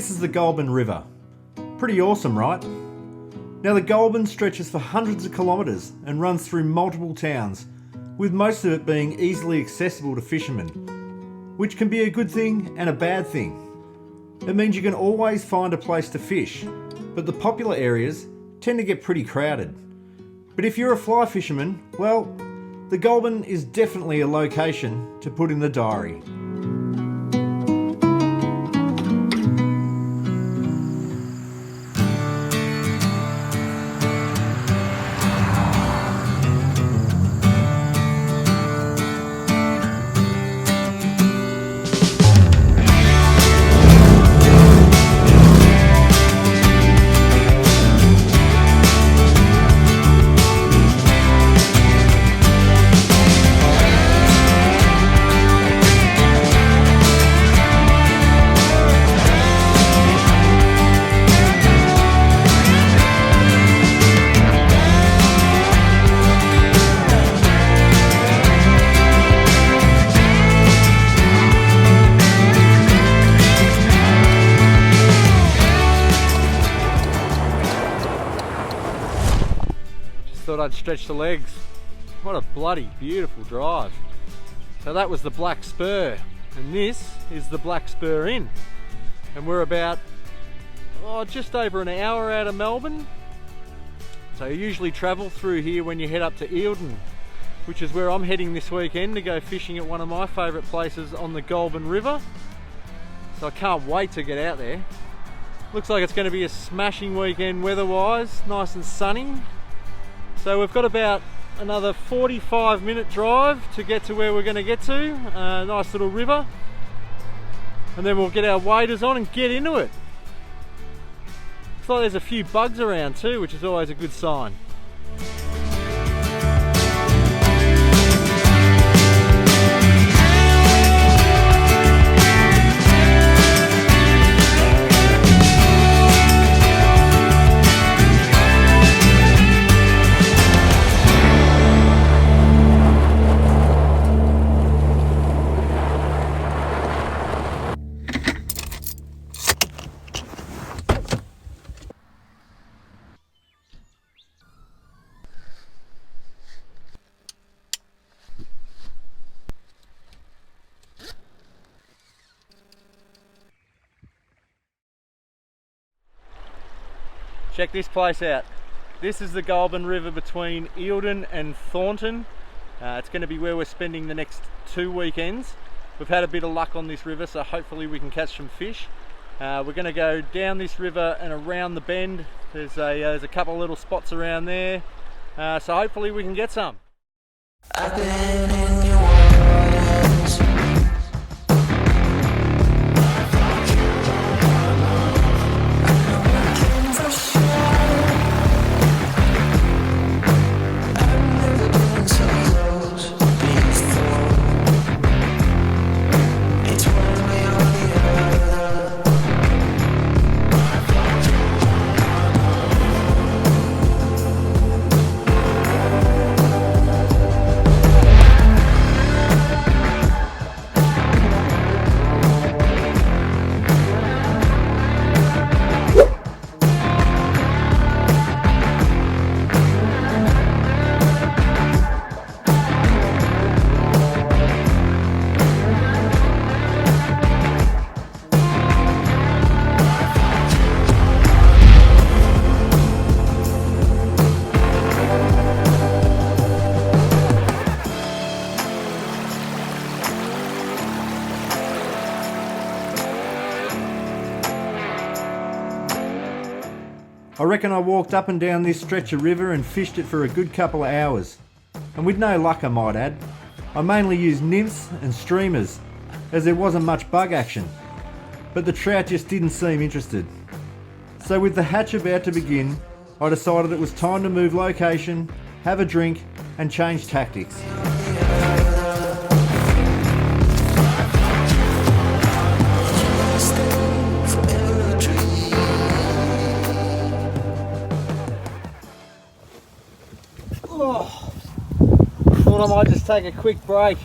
this is the Goulburn River. Pretty awesome, right? Now the Goulburn stretches for hundreds of kilometres and runs through multiple towns, with most of it being easily accessible to fishermen, which can be a good thing and a bad thing. It means you can always find a place to fish, but the popular areas tend to get pretty crowded. But if you're a fly fisherman, well, the Goulburn is definitely a location to put in the diary. Thought I'd stretch the legs. What a bloody beautiful drive. So that was the Black Spur, and this is the Black Spur Inn, and we're about just over an hour out of Melbourne. So you usually travel through here when you head up to Eildon, which is where I'm heading this weekend to go fishing at one of my favourite places on the Goulburn River. So I can't wait to get out there. Looks like it's going to be a smashing weekend weather-wise, nice and sunny. So we've got about another 45-minute drive to get to where we're going to get to. Nice little river. And then we'll get our waders on and get into it. Looks like there's a few bugs around too, which is always a good sign. Check this place out. This is the Goulburn River between Eildon and Thornton. It's going to be where we're spending the next 2 weekends. We've had a bit of luck on this river, so hopefully we can catch some fish. We're going to go down this river and around the bend. There's a couple of little spots around there, so hopefully we can get some. I've been in your waters. I reckon I walked up and down this stretch of river and fished it for a good couple of hours. And with no luck, I might add. I mainly used nymphs and streamers, as there wasn't much bug action. But the trout just didn't seem interested. So with the hatch about to begin, I decided it was time to move location, have a drink, and change tactics. Thought I might just take a quick break.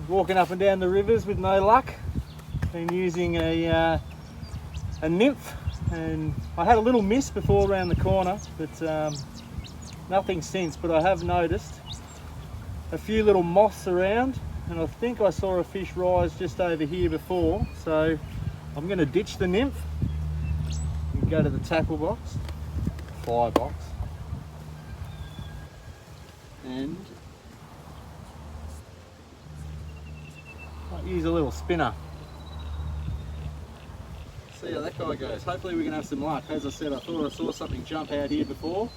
Walking up and down the rivers with no luck. Been using a a nymph, and I had a little miss before around the corner, but nothing since. But I have noticed a few little moths around, and I think I saw a fish rise just over here before, so I'm going to ditch the nymph and go to the tackle box, fly box, and I'll use a little spinner. See how that guy goes. Hopefully we can have some luck. As I said, I thought I saw something jump out here before.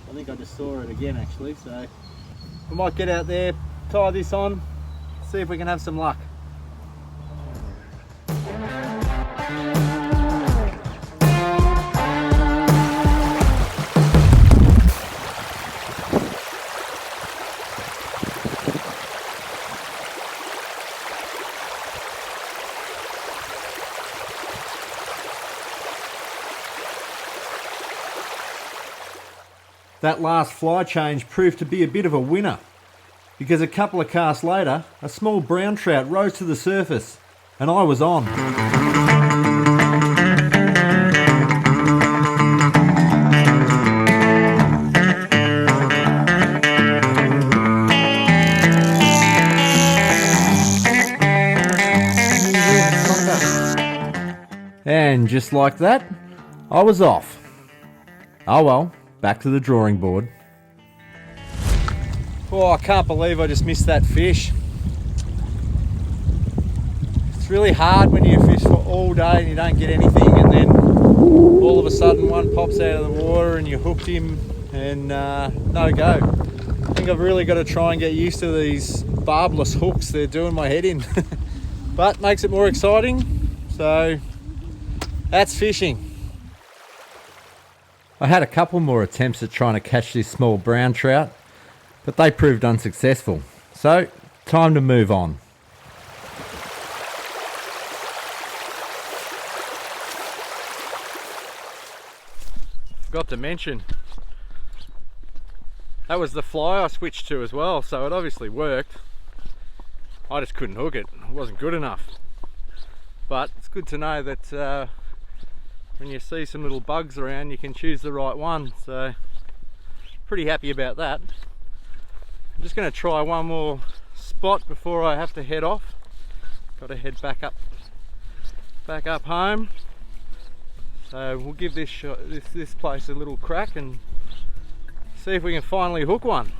I think I just saw it again actually, so we might get out there, tie this on, see if we can have some luck. That last fly change proved to be a bit of a winner, because a couple of casts later, a small brown trout rose to the surface, and I was on. And just like that, I was off. Oh well. Back to the drawing board. Oh, I can't believe I just missed that fish. It's really hard when you fish for all day and you don't get anything, and then all of a sudden one pops out of the water and you hooked him and no go. I think I've really got to try and get used to these barbless hooks. They're doing my head in. But makes it more exciting. So that's fishing. I had a couple more attempts at trying to catch this small brown trout, but they proved unsuccessful. So, time to move on. Forgot to mention, that was the fly I switched to as well, so it obviously worked. I just couldn't hook it. It wasn't good enough. But it's good to know that when you see some little bugs around, you can choose the right one, so pretty happy about that. I'm just going to try one more spot before I have to head off. Got to head back up home. So we'll give this place a little crack and see if we can finally hook one.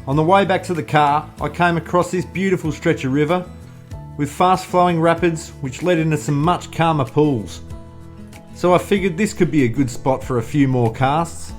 On the way back to the car, I came across this beautiful stretch of river with fast flowing rapids which led into some much calmer pools. So I figured this could be a good spot for a few more casts.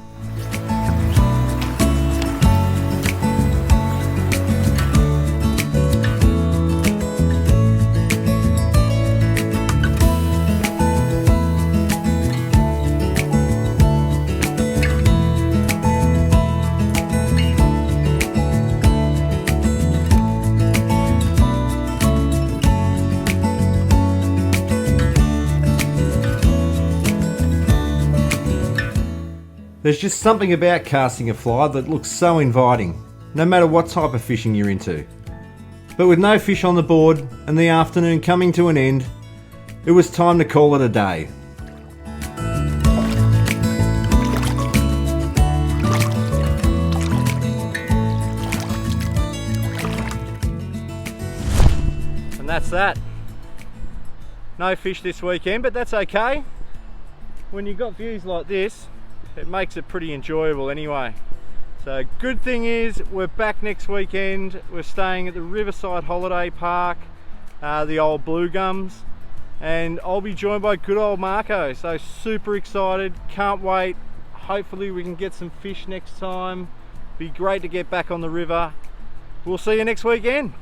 There's just something about casting a fly that looks so inviting, no matter what type of fishing you're into. But with no fish on the board and the afternoon coming to an end, it was time to call it a day. And that's that. No fish this weekend, but that's okay. When you've got views like this, it makes it pretty enjoyable anyway. So good thing is we're back next weekend. We're staying at the Riverside Holiday Park, the old Blue Gums, and I'll be joined by good old Marco. So super excited, can't wait. Hopefully we can get some fish next time. Be great to get back on the river. We'll see you next weekend.